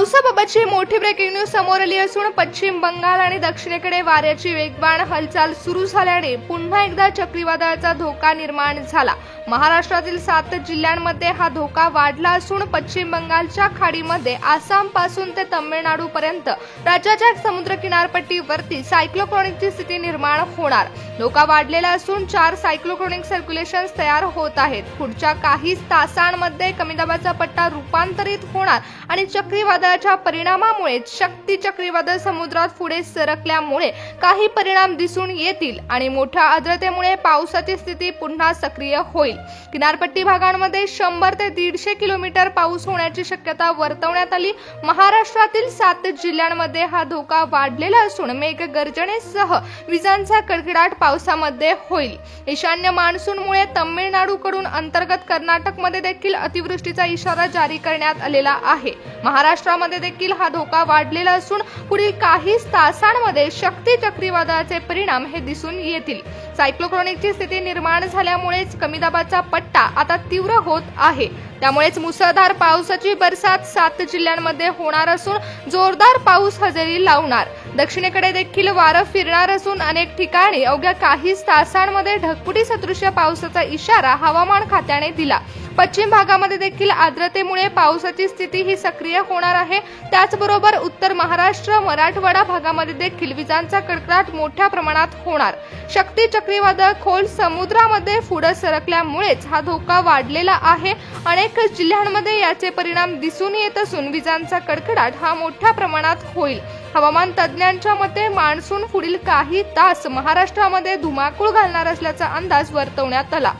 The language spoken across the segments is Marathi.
पावसाबाबतची मोठी ब्रेकिंग न्यूज समोर आली असून पश्चिम बंगाल आणि दक्षिणेकडे वाऱ्याची वेगवान हालचाल सुरू झाल्याने पुन्हा एकदा चक्रीवादळाचा धोका निर्माण झाला। महाराष्ट्रातील 7 जिल्ह्यांमध्ये हा धोका वाढला असून पश्चिम बंगालच्या खाडीमध्ये आसाम पासून ते तमिळनाडू पर्यंत राज्याच्या समुद्र किनारपट्टीवरती सायक्लोट्रॉनिकची स्थिती निर्माण होणार। धोका वाढलेला असून 4 सायक्लोट्रॉनिक सर्क्युलेशन्स तयार होत आहेत। पुढच्या काही तासांमध्ये कमी दाबाचा पट्टा रूपांतरित होणार आणि चक्रीवादळाच्या परिणामामुळे शक्ती चक्रीवादळ समुद्रात पुढे सरकल्यामुळे काही परिणाम दिसून येतील आणि मोठ्या आर्द्रतेमुळे पावसाची स्थिती पुन्हा सक्रिय होईल। किनारपट्टी भागांमध्ये 100 ते 150 किलोमीटर पाऊस होण्याची शक्यता वर्तवण्यात आली। महाराष्ट्रातील 7 जिल्ह्यांमध्ये हा धोका वाढलेला असून मेघगर्जनेसह विजांचा कडकडाट पावसामध्ये होईल। ईशान्य मान्सूनमुळे तमिळनाडूकडून अंतर्गत कर्नाटकमध्ये देखील अतिवृष्टीचा इशारा जारी करण्यात आलेला आहे। महाराष्ट्रामध्ये देखील हा धोका वाढलेला असून पुढील काही तासांमध्ये शक्ती चक्रीवादळाचे परिणाम हे दिसून येतील। सायक्लोट्रॉनिकची स्थिती निर्माण झाल्यामुळे कमी दाबाचा पट्टा आता तीव्र होत आहे। त्यामुळेच मुसळधार पावसाची बरसात 7 जिल्ह्यांमध्ये होणार असून जोरदार पाऊस हजेरी लावणार। दक्षिणेकडे देखील वारं फिरणार असून अनेक ठिकाणी अवघ्या काही तासांमध्ये ढगफुटी सदृश्य पावसाचा इशारा हवामान खात्याने दिला। पश्चिम भागामध्ये देखील आर्द्रतेमुळे पावसाची स्थिती ही सक्रिय होणार आहे। त्याचबरोबर उत्तर महाराष्ट्र मराठवाडा भागामध्ये देखील विजांचा कडकडाट मोठ्या प्रमाणात होणार। शक्ती चक्रीवादळ खोल समुद्रामध्ये पुढे सरकल्यामुळेच हा धोका वाढलेला आहे। अनेक जिल्ह्यांमध्ये याचे परिणाम दिसून येत असून विजांचा कडकडाट हा मोठ्या प्रमाणात होईल। हवामान तज्ज्ञांच्या मते मान्सून पुढील काही तास महाराष्ट्रामध्ये धुमाकूळ घालणार असल्याचा अंदाज वर्तवण्यात आला।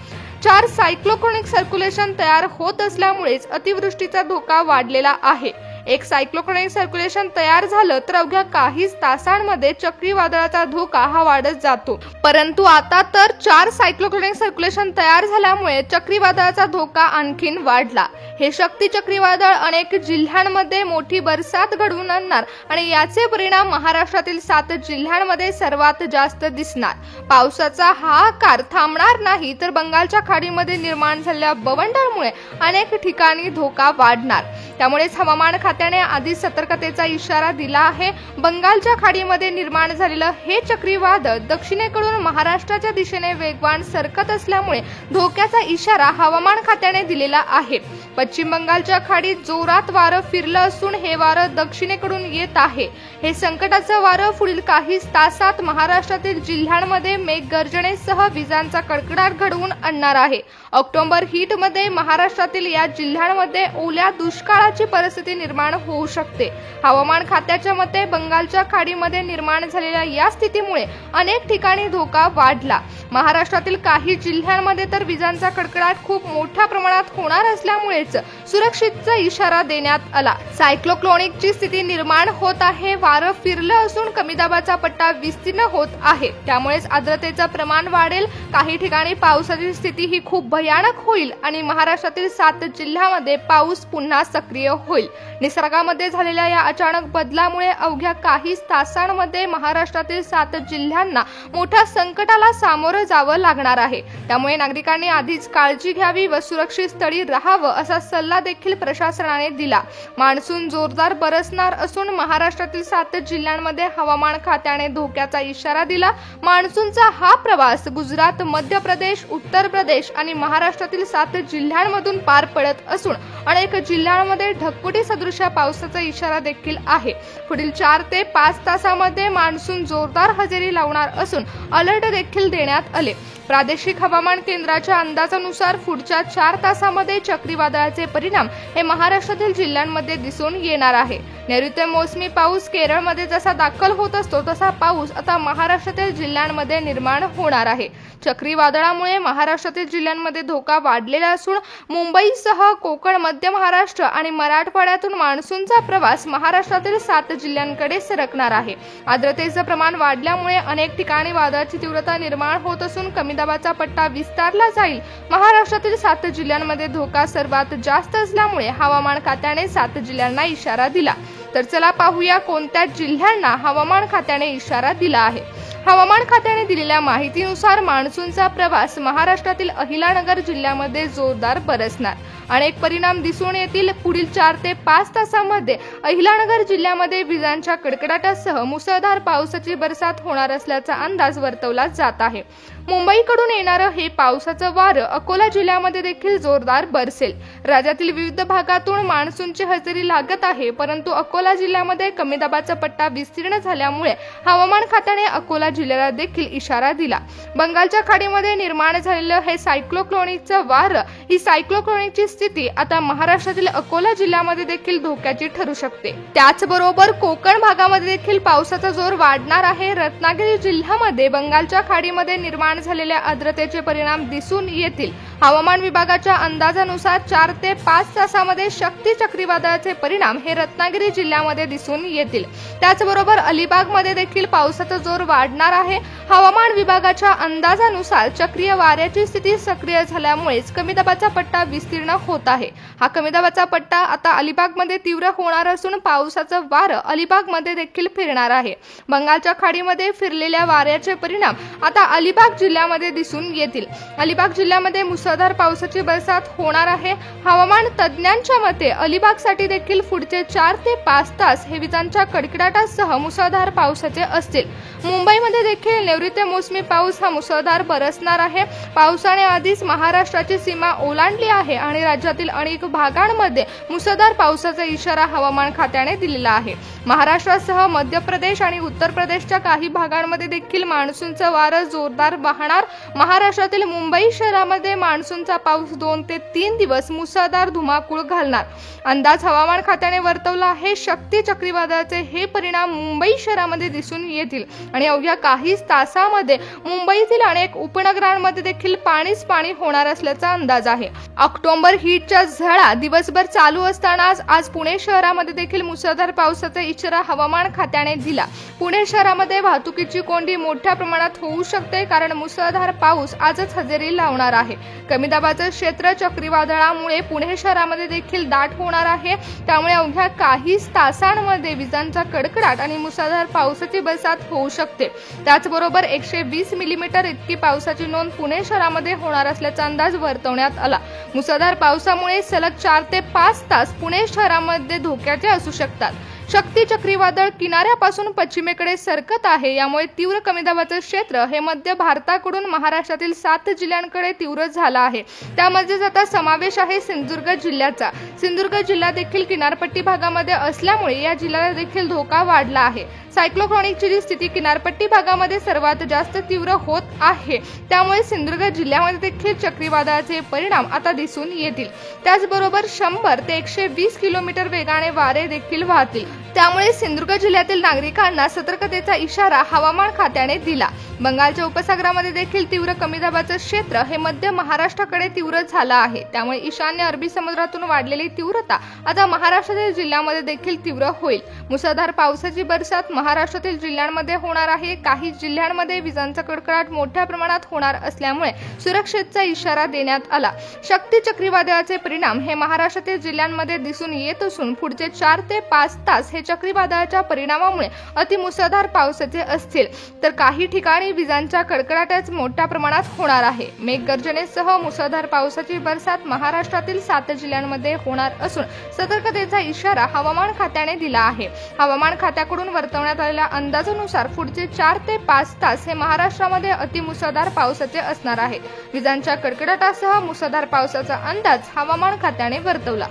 4 सायक्लोट्रॉनिक सर्क्युलेशन तयार होत असल्यामुळेच अतिवृष्टीचा धोका वाढलेला आहे। एक सायक्लोट्रॉनिक सर्क्युलेशन तयार झालं तर अवघ्या काही तासांमध्ये चक्रीवादळाचा धोका हा वाढत जातो, परंतु आता तर 4 सायक्लोट्रॉनिक सर्क्युलेशन तयार झाल्यामुळे चक्रीवादळाचा धोका आणखीन वाढला। हे शक्ती चक्रीवादळ अनेक जिल्ह्यांमध्ये मोठी बरसात घडवून आणणार आणि याचे परिणाम महाराष्ट्रातील 7 जिल्ह्यांमध्ये सर्वात जास्त दिसणार। पावसाचा हा आकार थांबणार नाही तर बंगालच्या खाडीमध्ये निर्माण झालेल्या बवंडरमुळे अनेक ठिकाणी धोका वाढणार। त्यामुळेच हवामान खात्याने आधीच सतर्कतेचा इशारा दिला आहे। बंगालच्या खाडीमध्ये निर्माण झालेलं हे चक्रीवादळ दक्षिणेकडून महाराष्ट्राच्या दिशेने वेगवान सरकत असल्यामुळे धोक्याचा इशारा हवामान खात्याने दिलेला आहे। पश्चिम बंगालच्या खाडीत जोरात वारं फिरलं असून हे वारं दक्षिणेकडून येत आहे। हे संकटाचं वारं पुढील काही तासात महाराष्ट्रातील जिल्ह्यांमध्ये मेघगर्जनेसह विजांचा कडकडाट घडवून आणणार आहे। ऑक्टोबर हीट मध्ये महाराष्ट्रातील या जिल्ह्यांमध्ये ओल्या दुष्काळाची परिस्थिती निर्माण होऊ शकते। हवामान खात्याच्या मते बंगालच्या खाडीमध्ये निर्माण झालेल्या या स्थितीमुळे अनेक ठिकाणी धोका वाढला। महाराष्ट्रातील काही जिल्ह्यांमध्ये तर विजांचा कडकडाट खूप मोठ्या प्रमाणात होणार असल्यामुळेच सुरक्षेचा इशारा देण्यात आला। सायक्लोट्रॉनिकची स्थिती निर्माण होत आहे। वारं फिरलं असून कमी दाबाचा पट्टा विस्तीर्ण होत आहे। त्यामुळेच आर्द्रतेचं प्रमाण वाढेल। काही ठिकाणी पावसाची स्थिती ही खूप भयानक होईल आणि महाराष्ट्रातील 7 जिल्ह्यांमध्ये पाऊस पुन्हा सक्रिय होईल। निसर्गामध्ये झालेल्या या अचानक बदलामुळे अवघ्या काही तासांमध्ये महाराष्ट्रातील 7 जिल्ह्यांना मोठ्या संकटाला सामोरं जावं लागणार आहे। त्यामुळे नागरिकांनी आधीच काळजी घ्यावी व सुरक्षित स्थळी राहावं असा सल्ला देखील प्रशासनाने दिला। मान्सून जोरदार बरसणार असून महाराष्ट्रातील 7 जिल्ह्यांमध्ये हवामान खात्याने धोक्याचा इशारा दिला। मान्सूनचा हा प्रवास गुजरात, मध्य प्रदेश, उत्तर प्रदेश आणि महाराष्ट्रातील 7 जिल्ह्यांमधून पार पडत असून अनेक जिल्ह्यांमध्ये ढगफुटी सदृश्य पावसाचा इशारा देखील आहे। पुढील 4 ते 5 तासांमध्ये मान्सून जोरदार हजेरी लावणार असून अलर्ट देखील देण्यात आले। प्रादेशिक हवामान केंद्राच्या अंदाजानुसार पुढच्या 4 तासांमध्ये चक्रीवादळाचे परिणाम हे महाराष्ट्रातील जिल्ह्यांमध्ये दिसून येणार आहे। नैऋत्य मोसमी पाऊस केरळमध्ये जसा दाखल होत असतो तसा पाऊस आता महाराष्ट्रातील जिल्ह्यांमध्ये निर्माण होणार आहे। चक्रीवादळामुळे महाराष्ट्रातील जिल्ह्यांमध्ये धोका वाढलेला असून मुंबईसह कोकण, मध्य महाराष्ट्र आणि मराठवाड्यातून मान्सूनचा प्रवास महाराष्ट्रातील 7 जिल्ह्यांकडे सरकणार आहे। आर्द्रतेचं प्रमाण वाढल्यामुळे अनेक ठिकाणी वादळाची तीव्रता निर्माण होत असून कमी दाबाचा पट्टा विस्तारला जाईल। महाराष्ट्रातील 7 जिल्ह्यांमध्ये धोका सर्वात जास्त असल्यामुळे हवामान खात्याने 7 जिल्ह्यांना इशारा दिला। तर चला पाहूया कोणत्या जिल्ह्यांना हवामान खात्याने इशारा दिला आहे। हवामान खात्याने दिलेल्या माहितीनुसार मान्सूनचा प्रवास महाराष्ट्रातील अहिलानगर जिल्ह्यामध्ये जोरदार बरसणार। अनेक परिणाम दिसून येतील। पुढील 4 ते 5 तासांमध्ये अहिलानगर जिल्ह्यामध्ये विजांच्या कडकडाटासह मुसळधार पावसाची बरसात होणार असल्याचा अंदाज वर्तवला जात आहे। मुंबईकडून येणारं हे पावसाचं वारं अकोला जिल्ह्यामध्ये देखील जोरदार बरसेल। राज्यातील विविध भागातून मान्सूनची हजेरी लागत आहे, परंतु अकोला जिल्ह्यामध्ये कमी दाबाचा पट्टा विस्तीर्ण झाल्यामुळे हवामान खात्याने अकोला जिल्ह्याला देखील इशारा दिला। बंगालच्या खाडीमध्ये निर्माण झालेलं हे सायक्लोट्रॉनिकचं वारं, ही सायक्लोट्रॉनिकची स्थिती आता महाराष्ट्रातील अकोला जिल्ह्यामध्ये देखील धोक्याची ठरू शकते। त्याचबरोबर कोकण भागामध्ये देखील पावसाचा जोर वाढणार आहे। रत्नागिरी जिल्ह्यामध्ये बंगालच्या खाडीमध्ये निर्माण झालेल्या आर्द्रतेचे परिणाम दिसून येतील। हवामान विभागाच्या अंदाजानुसार 4 ते 5 तासामध्ये शक्ती चक्रीवादळाचे परिणाम हे रत्नागिरी जिल्ह्यामध्ये दिसून येतील। त्याचबरोबर अलिबागमध्ये देखील पावसाचा जोर वाढणार आहे। हवामान विभागाच्या अंदाजानुसार चक्रीय वाऱ्याची स्थिती सक्रिय झाल्यामुळेच कमी दाबाचा पट्टा विस्तीर्ण होत आहे। हा कमी दाबाचा पट्टा आता अलिबागमध्ये तीव्र होणार असून पावसाचं वारं अलिबागमध्ये देखील फिरणार आहे। बंगालच्या खाडीमध्ये फिरलेल्या वाऱ्याचे परिणाम आता अलिबाग जिल्ह्यामध्ये दिसून येतील। अलिबाग जिल्ह्यामध्ये मुसळधार पावसाची बरसात होणार आहे। हवामान तज्ज्ञांच्या मते अलिबागसाठी देखील पुढचे 4 ते 5 तास हे विजांच्या कडकडाटासह मुसळधार पावसाचे असतील। मुंबईमध्ये देखील नैऋत्य मोसमी पाऊस हा मुसळधार बरसणार आहे। पावसाने आधीच महाराष्ट्राची सीमा ओलांडली आहे आणि राज्यातील अनेक भागांमध्ये मुसळधार पावसाचा इशारा हवामान खात्याने दिलेला आहे। महाराष्ट्रासह मध्य प्रदेश आणि उत्तर प्रदेशच्या काही भागांमध्ये देखील मान्सूनचं वारं जोरदार वाहणार। महाराष्ट्रातील मुंबई शहरामध्ये मान्सूनचा पाऊस 2 ते 3 दिवस मुसळधार धुमाकूळ घालणार अंदाज हवामान खात्याने वर्तवला आहे। शक्ती चक्रीवादळाचे हे परिणाम मुंबई शहरामध्ये दिसून येतील आणि अवघ्या काही तासांमध्ये मुंबईतील अनेक उपनगरांमध्ये देखील पाणीच पाणी होणार असल्याचा अंदाज आहे। ऑक्टोबर हीटच्या झळा दिवसभर चालू असतानाच आज पुणे शहरामध्ये देखील मुसळधार पावसाचा इशारा हवामान खात्याने दिला। पुणे शहरामध्ये वाहतुकीची कोंडी मोठ्या प्रमाणात होऊ शकते, कारण मुसळधार पाऊस आजच हजेरी लावणार आहे। कमी दाबाचं क्षेत्र चक्रीवादळामुळे पुणे शहरामध्ये देखील दाट होणार आहे, त्यामुळे अवघ्या काही तासांमध्ये विजांचा कडकडाट आणि मुसळधार पावसाची बरसात होऊ शकते। त्याचबरोबर 120 मिलीमीटर इतकी पावसाची नोंद पुणे शहरामध्ये होणार असल्याचा अंदाज वर्तवण्यात आला। मुसळधार पावसामुळे सलग 4 ते 5 तास पुणे शहरामध्ये धोक्याचे असू शकतात। शक्ती चक्रीवादळ किनाऱ्यापासून पश्चिमेकडे सरकत आहे, यामुळे तीव्र कमी दाबाचं क्षेत्र हे मध्य भारताकडून महाराष्ट्रातील 7 जिल्ह्यांकडे तीव्र झाला आहे। त्यामध्ये आता समावेश आहे सिंधुदुर्ग जिल्ह्याचा। सिंधुदुर्ग जिल्हा देखील किनारपट्टी भागामध्ये असल्यामुळे या जिल्ह्याला देखील धोका वाढला आहे। सायक्लोट्रॉनिकची स्थिती किनारपट्टी भागामध्ये सर्वात जास्त तीव्र होत आहे, त्यामुळे सिंधुदुर्ग जिल्ह्यामध्ये देखील चक्रीवादळाचे परिणाम आता दिसून येतील। त्याचबरोबर 100 ते 120 किलोमीटर वेगाने वारे देखील वाहतील, त्यामुळे सिंधुदुर्ग जिल्ह्यातील नागरिकांना सतर्कतेचा इशारा हवामान खात्याने दिला। बंगालच्या उपसागरामध्ये देखील तीव्र कमी दाबाचं क्षेत्र हे मध्य महाराष्ट्राकडे तीव्र झालं आहे, त्यामुळे ईशान्य अरबी समुद्रातून वाढलेली तीव्रता आता महाराष्ट्रातील जिल्ह्यामध्ये देखील तीव्र होईल। मुसळधार पावसाची बरसात महाराष्ट्रातील जिल्ह्यांमध्ये होणार आहे। काही जिल्ह्यांमध्ये विजांचा कडकडाट मोठ्या प्रमाणात होणार असल्यामुळे सुरक्षेचा इशारा देण्यात आला। शक्ती चक्रीवादळाचे परिणाम हे महाराष्ट्रातील जिल्ह्यांमध्ये दिसून येत असून पुढचे 4 ते 5 तास हे चक्रीवादळाच्या परिणामामुळे अतिमुसळधार पावसाचे असतील, तर काही ठिकाणी विजांच्या कडकडाटाच मोठ्या प्रमाणात होणार आहे। मेघगर्जनेसह मुसळधार पावसाची बरसात महाराष्ट्रातील 7 जिल्ह्यांमध्ये होणार असून सतर्कतेचा इशारा हवामान खात्याने दिला आहे। हवामान खात्याकडून वर्तवण्यात आलेल्या अंदाजानुसार पुढचे 4 ते 5 तास हे महाराष्ट्रामध्ये अतिमुसळधार पावसाचे असणार आहेत। विजांच्या कडकडाटासह मुसळधार पावसाचा अंदाज हवामान खात्याने वर्तवला।